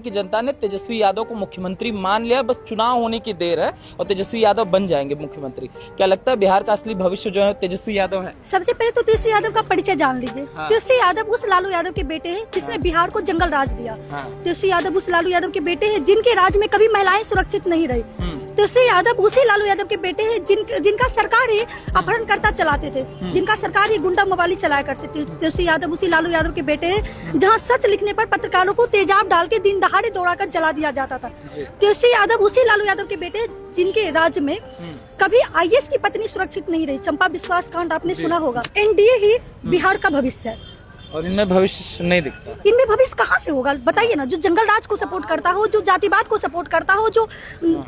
की जनता ने तेजस्वी यादव को मुख्यमंत्री मान लिया, बस चुनाव होने की देर है और तेजस्वी यादव बन जाएंगे मुख्यमंत्री। क्या लगता है बिहार का असली भविष्य जो है तेजस्वी यादव है? सबसे पहले तो तेजस्वी यादव का परिचय जान लीजिए। हाँ। तेजस्वी यादव उस लालू यादव के बेटे हैं जिसने बिहार को जंगल राज दिया। हाँ। तेजस्वी यादव उस लालू यादव के बेटे हैं जिनके राज में कभी महिलाएं सुरक्षित नहीं रही। तेजस्वी यादव उसी लालू यादव के बेटे हैं जिनका सरकार ही अपहरणकर्ता चलाते थे, जिनका सरकार ही गुंडा मवाली चलाया करते थे। तेजस्वी यादव उसी लालू यादव के बेटे हैं जहां सच लिखने पर पत्रकारों को तेजाब डाल के दिन दहाड़े दौड़ाकर जला दिया जाता था। तेजस्वी यादव उसी लालू यादव के बेटे जिनके राज्य में कभी आईएएस की पत्नी सुरक्षित नहीं रही। चंपा विश्वास कांड आपने सुना होगा। एनडीए ही बिहार का भविष्य है और इनमें भविष्य नहीं दिखता। इनमें भविष्य कहाँ से होगा बताइए ना? जो जंगल राज को सपोर्ट करता हो, जो जातिवाद को सपोर्ट करता हो, जो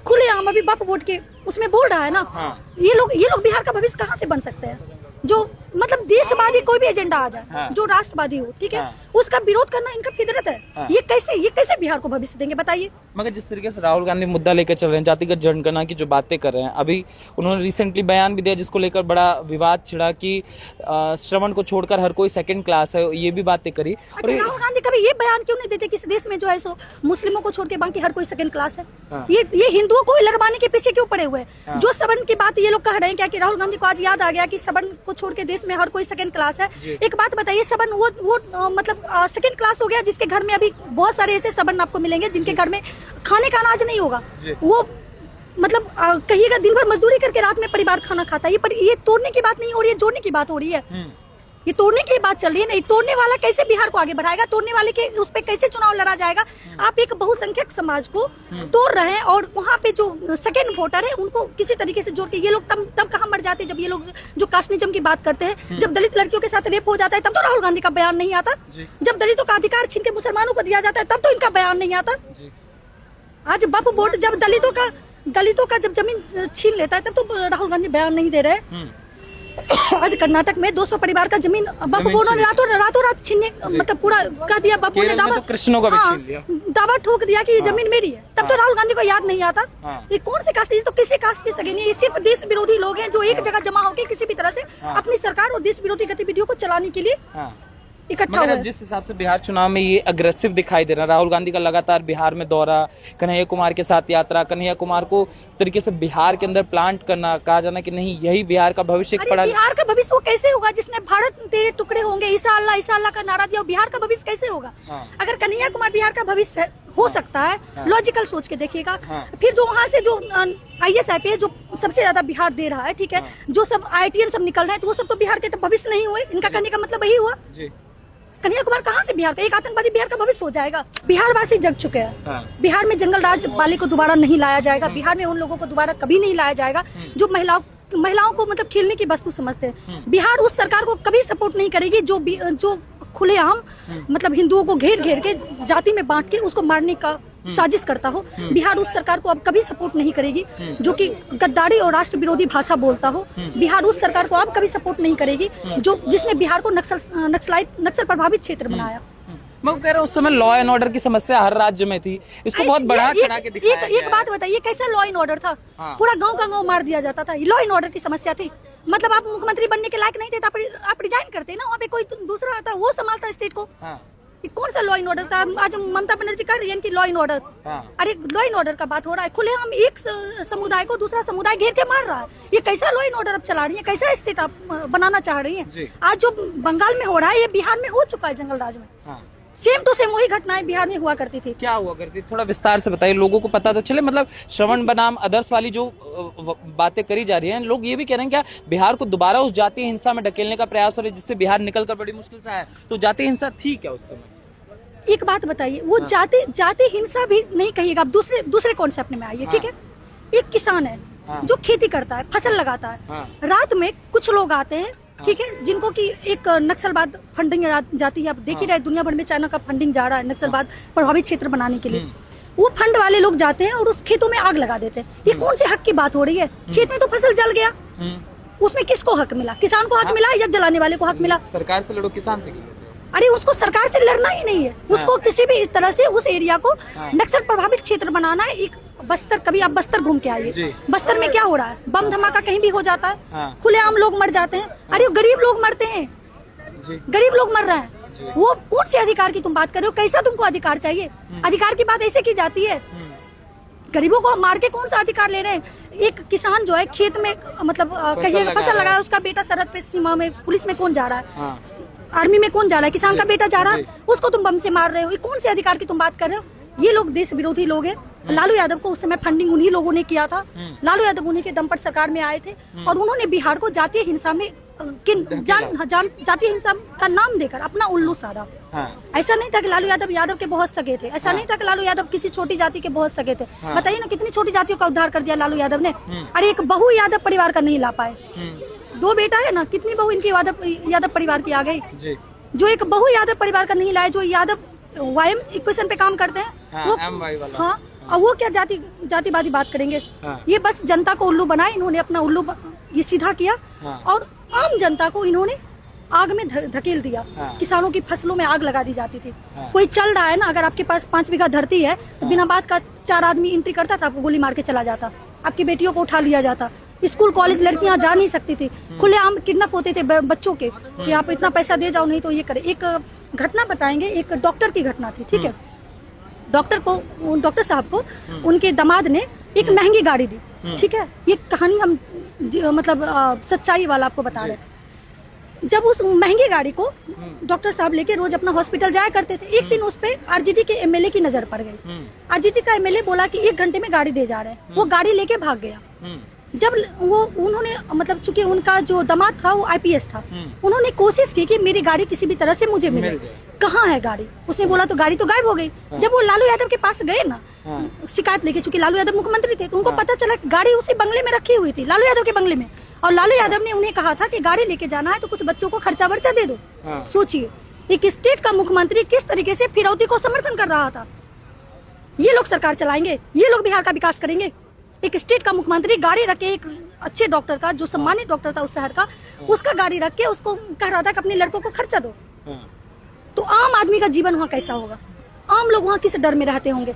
खुलेआम अभी बाप वोट के उसमें बोल रहा है ना, ये लोग बिहार का भविष्य कहाँ से बन सकते हैं? जो मतलब देशवादी कोई भी एजेंडा आ जाए, जो राष्ट्रवादी हो, ठीक है, उसका विरोध करना इनका फितरत है। ये कैसे बिहार को भविष्य देंगे बताइए? मगर जिस तरीके से राहुल गांधी मुद्दा लेकर चल रहे हैं, जातिगत जनगणना की जो बातें कर रहे हैं, अभी उन्होंने रिसेंटली बयान भी दिया जिसको लेकर बड़ा विवाद छिड़ा कि श्रवण को छोड़कर हर कोई सेकंड क्लास है, ये भी बातें करी। अच्छा, राहुल गांधी कभी ये बयान क्यों नहीं देते कि इस देश में जो है सो मुस्लिमों को छोड़ के बाकी हर कोई सेकंड क्लास है? ये हिंदुओं को लगवाने के पीछे क्यों पड़े हुए हैं? जो सवर्ण की बात ये लोग कह रहे हैं क्या कि राहुल गांधी को आज याद आ गया कि सवर्ण को छोड़ के देश में हर कोई सेकंड क्लास है? एक बात बताइए, सवर्ण वो मतलब सेकंड क्लास हो गया जिसके घर में अभी बहुत सारे ऐसे सवर्ण आपको मिलेंगे जिनके घर में खाने का अनाज नहीं होगा। वो मतलब कहिएगा दिन भर मजदूरी करके रात में परिवार खाना खाता है। ये तोड़ने की बात नहीं हो रही है, जोड़ने की बात हो रही है। ये तोड़ने की बात चल रही है। नहीं, तोड़ने वाला कैसे बिहार को आगे बढ़ाएगा? तोड़ने वाले के उस पे कैसे चुनाव लड़ा जाएगा? आप एक बहुसंख्यक समाज को तोड़ रहे हैं और वहाँ पे जो सेकेंड वोटर है उनको किसी तरीके से जोड़ के ये लोग तब कहाँ मर जाते हैं जब ये लोग जो कास्टिज्म की बात करते हैं। जब दलित लड़कियों के साथ रेप हो जाता है तब तो राहुल गांधी का बयान नहीं आता। जब दलितों का अधिकार छीन के मुसलमानों को दिया जाता है तब तो इनका बयान नहीं आता। आज वक्फ बोर्ड जब दलितों का जब जमीन छीन लेता है तब तो राहुल गांधी बयान नहीं दे रहे। आज कर्नाटक में 200 परिवार का जमीन वक्फ बोर्ड ने रातों रात छीनने मतलब पूरा कह दिया। बापू ने दावा कृष्णों का भी छीन लिया, दावा ठोक दिया कि ये जमीन मेरी है। तब तो राहुल गांधी को याद नहीं आता। ये कौन से कास्ट? तो किसी कास्ट के सगे नहीं, ये सिर्फ देश विरोधी लोग हैं जो एक जगह जमा होकर किसी भी तरह से अपनी सरकार और देश विरोधी गतिविधियों को चलाने के लिए इकट्ठा हुआ। जिस हिसाब से बिहार चुनाव में ये अग्रेसिव दिखाई दे रहा है, राहुल गांधी का लगातार बिहार में दौरा, कन्हैया कुमार के साथ यात्रा, कन्हैया कुमार को तरीके से बिहार के अंदर प्लांट करना, कहा जाना कि नहीं यही बिहार का भविष्य पड़ा। बिहार का भविष्य वो कैसे होगा जिसने भारत तेरे टुकड़े होंगे ईसा अल्लाह का नारा दिया? बिहार का भविष्य कैसे होगा? अगर कन्हैया कुमार बिहार का भविष्य हो सकता है, लॉजिकल सोच के देखिएगा। फिर जो वहाँ से जो IAS IPS जो सबसे ज्यादा बिहार दे रहा है, ठीक है, जो सब IITian सब निकल रहे हैं तो वो सब तो बिहार के भविष्य नहीं हुए। इनका कहने का मतलब वही हुआ। कन्हैया कुमार कहाँ से बिहार का? एक आतंकवादी बिहार का भविष्य हो जाएगा? बिहार वासी जग चुके हैं। बिहार में जंगल राज वाले को दोबारा नहीं लाया जाएगा। बिहार में उन लोगों को दोबारा कभी नहीं लाया जाएगा जो महिलाओं को मतलब खेलने की वस्तु समझते हैं। बिहार उस सरकार को कभी सपोर्ट नहीं करेगी जो खुलेआम मतलब हिंदुओं को घेर के जाति में बांट के उसको मारने का साजिश करता हो। बिहार उस सरकार को अब कभी सपोर्ट नहीं करेगी जो कि गद्दारी और राष्ट्र विरोधी भाषा बोलता हो। बिहार उस सरकार को अब कभी सपोर्ट नहीं करेगी जिसने बिहार को नक्सल प्रभावित क्षेत्र बनाया। मैं कह रहा हूँ उस समय लॉ एंड ऑर्डर की समस्या हर राज्य में थी, इसको बहुत बढ़ा चढ़ा के दिखाया गया। एक बात बताइए, कैसा लॉ एंड ऑर्डर था? पूरा गांव का गांव मार दिया जाता था। लॉ एंड ऑर्डर की समस्या थी। मतलब आप मुख्यमंत्री बनने के लायक नहीं थे तो आप रिजाइन करते ना, वहाँ पे कोई दूसरा आता वो संभालता स्टेट को। कौन सा लॉ एंड ऑर्डर था? आज ममता बनर्जी कह रही है कि लॉ एंड ऑर्डर। अरे लॉ एंड ऑर्डर का बात हो रहा है, खुले हम एक समुदाय को दूसरा समुदाय घेर के मार रहा है। ये कैसा लॉ एंड ऑर्डर आप चला रही है? कैसा स्टेट आप बनाना चाह रही है? आज जो बंगाल में हो रहा है ये बिहार में हो चुका है। जंगल राज में सेम टू सेम वही घटनाएं बिहार में हुआ करती थी। क्या हुआ करती? थोड़ा विस्तार से बताइए, लोगों को पता तो चले। मतलब श्रवण बनाम अदर्स वाली जो बातें करी जा रही हैं, लोग ये भी कह रहे हैं क्या बिहार को दोबारा उस जातीय हिंसा में ढकेलने का प्रयास हो रहा है जिससे बिहार निकलकर बड़ी मुश्किल से आया? तो जातीय हिंसा थी क्या उस समय? एक बात बताइए, वो जाति हिंसा भी नहीं कहिएगा, आप दूसरे कॉन्सेप्ट में आइए। ठीक है, एक किसान है जो खेती करता है, फसल लगाता है। रात में कुछ लोग आते हैं, ठीक है, जिनको कि एक नक्सलवाद फंडिंग जाती है। आप देख ही रहे दुनिया भर में चाइना का फंडिंग जा रहा है नक्सलवाद प्रभावित क्षेत्र बनाने के लिए। वो फंड वाले लोग जाते हैं और उस खेतों में आग लगा देते हैं। ये कौन से हक की बात हो रही है? खेत में तो फसल जल गया, उसमें किसको हक मिला? किसान को हक मिला या जलाने वाले को हक मिला? सरकार से लड़ो, किसान से। अरे उसको सरकार से लड़ना ही नहीं है, उसको किसी भी तरह से उस एरिया को नक्सल प्रभावित क्षेत्र बनाना है। एक बस्तर, कभी आप बस्तर घूम के आइए, बस्तर में क्या हो रहा है? बम धमाका कहीं भी हो जाता है, खुलेआम लोग मर जाते हैं। अरे गरीब लोग मरते हैं, गरीब लोग मर रहे हैं। वो कौन से अधिकार की तुम बात कर रहे हो? कैसा तुमको अधिकार चाहिए? अधिकार की बात ऐसे की जाती है? गरीबों को हम मार के कौन सा अधिकार ले रहे हैं? एक किसान जो है खेत में मतलब कहिए फसल लगाया, उसका बेटा सरहद पे सीमा में पुलिस में कौन जा रहा है? आर्मी में कौन जा रहा है? किसान का बेटा जा रहा है, उसको तुम बम से मार रहे हो। ये कौन से अधिकार की तुम बात कर रहे हो? ये लोग देश विरोधी लोग हैं। लालू यादव को उस समय फंडिंग उन्हीं लोगों ने किया था। लालू यादव उन्हीं के दम पर सरकार में आए थे और उन्होंने बिहार को जातीय हिंसा में जातीय हिंसा का नाम देकर अपना उल्लू साधा। ऐसा नहीं था कि लालू यादव के बहुत सगे थे। ऐसा नहीं था कि लालू यादव किसी छोटी जाति के बहुत सगे थे। बताइए ना कितनी छोटी जातियों का उद्धार कर दिया लालू यादव ने। अरे एक बहू यादव परिवार का नहीं ला पाए। 2 बेटा है ना, कितनी बहू इनकी यादव परिवार की आ गई। जो एक बहू यादव परिवार का नहीं लाए, जो यादव वायम इक्वेशन पे काम करते हैं वो। हाँ, और वो क्या जातिवादी बात करेंगे? ये बस जनता को उल्लू बनाए इन्होंने, अपना उल्लू ये सीधा किया और आम जनता को इन्होंने आग में धकेल दिया। किसानों की फसलों में आग लगा दी जाती थी। कोई चल रहा है ना, अगर आपके पास 5 बीघा धरती है तो बिना बात का 4 आदमी एंट्री करता था, आपको गोली मार के चला जाता, आपकी बेटियों को उठा लिया जाता। स्कूल कॉलेज लड़कियां जा नहीं सकती थी, खुलेआम किडनैप होते थे बच्चों के कि आप इतना पैसा दे जाओ नहीं तो ये करे। एक घटना बताएंगे, एक डॉक्टर की घटना थी, ठीक है। डॉक्टर साहब को उनके दामाद ने एक महंगी गाड़ी दी, ठीक है। ये कहानी हम मतलब सच्चाई वाला आपको बता रहे हैं। जब उस महंगी गाड़ी को डॉक्टर साहब लेके रोज अपना हॉस्पिटल जाया करते थे, एक दिन उस पे आरजेडी के एमएलए की नजर पड़ गई। आरजेडी का एमएलए बोला कि 1 घंटे में गाड़ी दे जा रहे हैं। वो गाड़ी लेके भाग गया। जब वो उन्होंने मतलब चूंकि उनका जो दामाद था वो आईपीएस था, उन्होंने कोशिश की कि मेरी गाड़ी किसी भी तरह से मुझे मिले। कहाँ है गाड़ी? उसने बोला तो गाड़ी तो गायब हो गई। जब वो लालू यादव के पास गए ना शिकायत लेके, चूंकि लालू यादव मुख्यमंत्री थे, तो उनको पता चला गाड़ी उसी बंगले में रखी हुई थी, लालू यादव के बंगले में। और लालू यादव ने उन्हें कहा था कि गाड़ी लेके जाना है तो कुछ बच्चों को खर्चा वर्चा दे दो। सोचिए, एक स्टेट का मुख्यमंत्री किस तरीके से फिरौती को समर्थन कर रहा था। ये लोग सरकार चलाएंगे, ये लोग बिहार का विकास करेंगे। एक स्टेट का मुख्यमंत्री गाड़ी रख के, एक अच्छे डॉक्टर का जो सम्मानित डॉक्टर था उस शहर का, उसका गाड़ी रख के उसको कह रहा था कि अपने लड़कों को खर्चा दो। तो आम आदमी का जीवन वहाँ कैसा होगा? आम लोग वहाँ किस डर में रहते होंगे?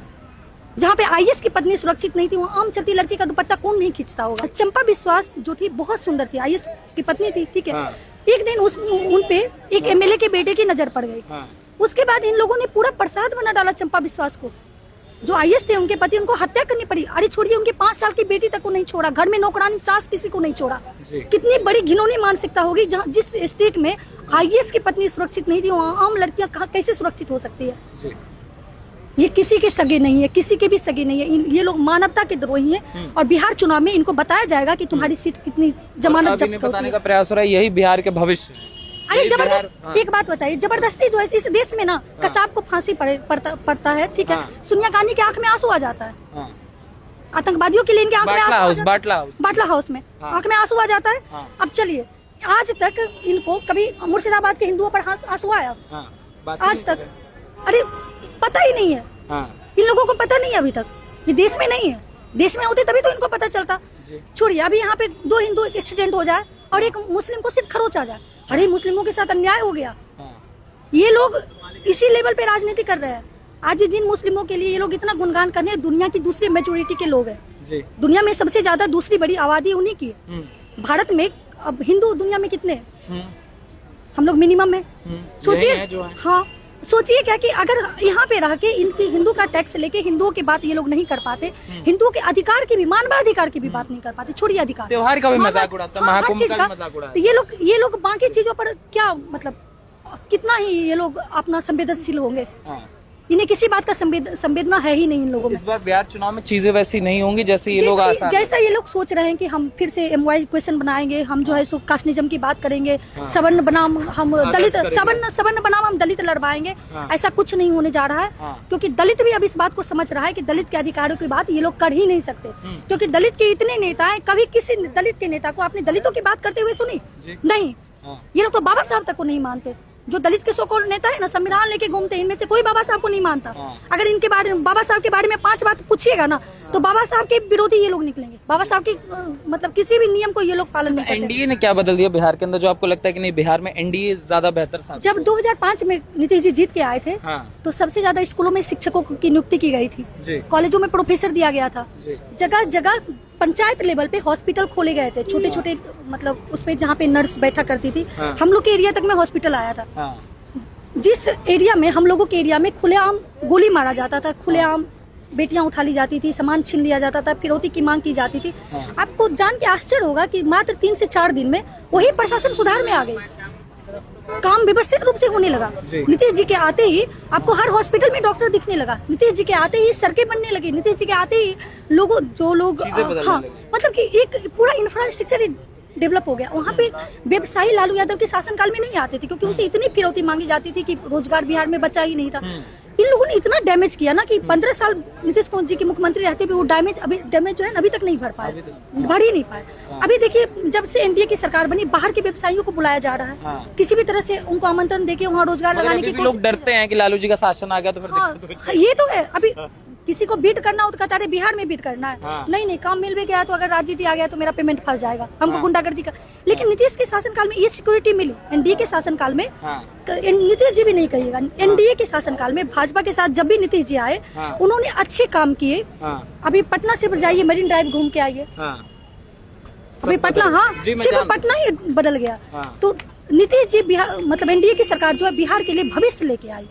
जहाँ पे आईएएस की पत्नी सुरक्षित नहीं थी, वहाँ आम चलती लड़की का दुपट्टा कौन नहीं खींचता होगा? चंपा विश्वास जो थी बहुत सुंदर थी, आईएएस की पत्नी थी, ठीक है। एक दिन उन पे एक एमएलए के बेटे की नजर पड़ गई। उसके बाद इन लोगों ने पूरा प्रसाद बना डाला चंपा विश्वास को। जो आईएएस थे उनके पति, उनको हत्या करनी पड़ी। अरे छोड़िए, उनके 5 साल की बेटी तक को नहीं छोड़ा, घर में नौकरानी सास किसी को नहीं छोड़ा। कितनी बड़ी घिनौनी मानसिकता होगी जहाँ जिस स्टेट में आईएएस की पत्नी सुरक्षित नहीं थी, वहाँ आम लड़कियां कैसे सुरक्षित हो सकती है? ये किसी के सगे नहीं है, किसी के भी सगे नहीं है। ये लोग मानवता के द्रोही हैं और बिहार चुनाव में इनको बताया जाएगा कि तुम्हारी सीट कितनी जमानत जब्त बताने का प्रयास हो रहा है, यही बिहार के भविष्य। अरे जबरदस्त, एक बात बताइए, जबरदस्ती जो है इस देश में ना, कसाब को फांसी पड़ता है, ठीक है। सोनिया गांधी की आंख में आंसू आ जाता है। आतंकवादियों के लिए इनके आंख में आंसू, बाटला हाउस में आंख में आंसू आ जाता है। अब चलिए, आज तक इनको कभी मुर्शिदाबाद के हिंदुओं पर आंसू आया? आज तक? अरे पता ही नहीं है इन लोगों को, पता नहीं है अभी तक। ये देश में नहीं है, देश में होते तभी तो इनको पता चलता। छोड़िए, अभी यहाँ पे 2 हिंदू एक्सीडेंट हो जाए और एक मुस्लिम को सिर्फ खरोच आ जाए, अरे मुस्लिमों के साथ अन्याय हो गया। ये लोग इसी लेवल पे राजनीति कर रहे हैं। आज जिन मुस्लिमों के लिए ये लोग इतना गुणगान करने हैं, दुनिया की दूसरी मेजोरिटी के लोग हैं। दुनिया में सबसे ज्यादा दूसरी बड़ी आबादी उन्हीं की है। भारत में अब हिंदू दुनिया में कितने? हम लोग मिनिमम है। सोचिए, हाँ सोचिए क्या कि अगर यहाँ पे रह के इनकी हिंदू का टैक्स लेके हिंदुओं की बात ये लोग नहीं कर पाते, हिंदुओं के अधिकार की भी, मानवाधिकार की भी बात नहीं कर पाते, छोड़िए अधिकार, त्योहार का भी मजाक उड़ाते हैं, महाकुंभ का भी मजाक उड़ाते हैं। तो ये लोग बाकी चीजों पर क्या मतलब, कितना ही ये लोग अपना संवेदनशील होंगे? इन्हें किसी बात का संवेदना है ही नहीं इन लोगों में। इस बार बिहार चुनाव में चीजें वैसी नहीं होंगी जैसे ये लोग आसान, जैसा ये लोग सोच रहे हैं कि हम फिर से MY क्वेश्चन बनाएंगे, हम जो है सो कास्टनिज्म की बात करेंगे, सवर्ण बनाम हम दलित, सवर्ण बनाम हम दलित लड़वाएंगे। ऐसा कुछ नहीं होने जा रहा है, क्योंकि दलित भी अब इस बात को समझ रहा है कि दलित के अधिकारों की बात ये लोग कर ही नहीं सकते। क्योंकि दलित के इतने नेता हैं, कभी किसी दलित के नेता को आपने दलितों की बात करते हुए सुनी? नहीं। ये लोग तो बाबा साहब तक को नहीं मानते। जो दलित के सो-कॉल्ड नेता है ना, संविधान लेके घूमते हैं, इनमें से कोई बाबा साहब को नहीं मानता। अगर इनके बारे में, बाबा साहब के बारे में 5 बात पूछिएगा ना, तो बाबा साहब के विरोधी ये लोग निकलेंगे। बाबा साहब की मतलब किसी भी नियम को ये लोग पालन नहीं करते। एनडीए ने क्या बदल दिया बिहार के अंदर जो आपको लगता है कि नहीं बिहार में एनडीए ज्यादा बेहतर? जब 2005 में नीतीश जी जीत के आए थे, तो सबसे ज्यादा स्कूलों में शिक्षकों की नियुक्ति की गई थी, कॉलेजों में प्रोफेसर दिया गया था, जगह जगह पंचायत लेवल पे हॉस्पिटल खोले गए थे, छोटे छोटे मतलब उस पे जहाँ पे नर्स बैठा करती थी। हम लोग के एरिया तक में हॉस्पिटल आया था। जिस एरिया में हम लोगों के एरिया में खुलेआम गोली मारा जाता था, खुलेआम बेटियां उठा ली जाती थी, सामान छीन लिया जाता था, फिरौती की मांग की जाती थी, आपको जान के आश्चर्य होगा कि मात्र 3 से 4 दिन में वही प्रशासन सुधार में आ गई, काम व्यवस्थित रूप से होने लगा। नीतीश जी के आते ही आपको हर हॉस्पिटल में डॉक्टर दिखने लगा, नीतीश जी के आते ही सड़कें बनने लगी, नीतीश जी के आते ही जो लोग हाँ मतलब कि एक पूरा इंफ्रास्ट्रक्चर डेवलप हो गया। वहाँ पे व्यवसायी लालू यादव के शासनकाल में नहीं आते थे, क्योंकि उनसे इतनी फिरौती मांगी जाती थी कि रोजगार बिहार में बचा ही नहीं था। इन लोगों ने इतना डैमेज किया ना कि 15 साल नीतीश कुमार जी के मुख्यमंत्री रहते हुए वो डैमेज जो है अभी तक नहीं भर पाए, भर ही नहीं पाए। अभी देखिए जब से एनडीए की सरकार बनी, बाहर के व्यवसायियों को बुलाया जा रहा है, किसी भी तरह से उनको आमंत्रण देके वहाँ रोजगार लगाने की लोग डरते हैं कि लालू जी का शासन आ गया तो फिर ये तो है। अभी किसी को बीट करना हो तो कहता है बिहार में बीट करना है, नहीं काम मिल भी गया तो अगर राजनीति आ गया तो मेरा पेमेंट फंस जाएगा, हमको गुंडागर्दी का। लेकिन नीतीश के शासनकाल में ये सिक्योरिटी मिली, एनडीए के शासनकाल में नीतीश जी भी नहीं कहिएगा, एनडीए के शासनकाल में भाजपा के साथ जब भी नीतीश जी आए उन्होंने अच्छे काम किए। अभी पटना से जाइए, मरीन ड्राइव घूम के आइए, अभी पटना सिर्फ पटना ही बदल गया। तो नीतीश जी बिहार मतलब एनडीए की सरकार जो है बिहार के लिए भविष्य लेके आई।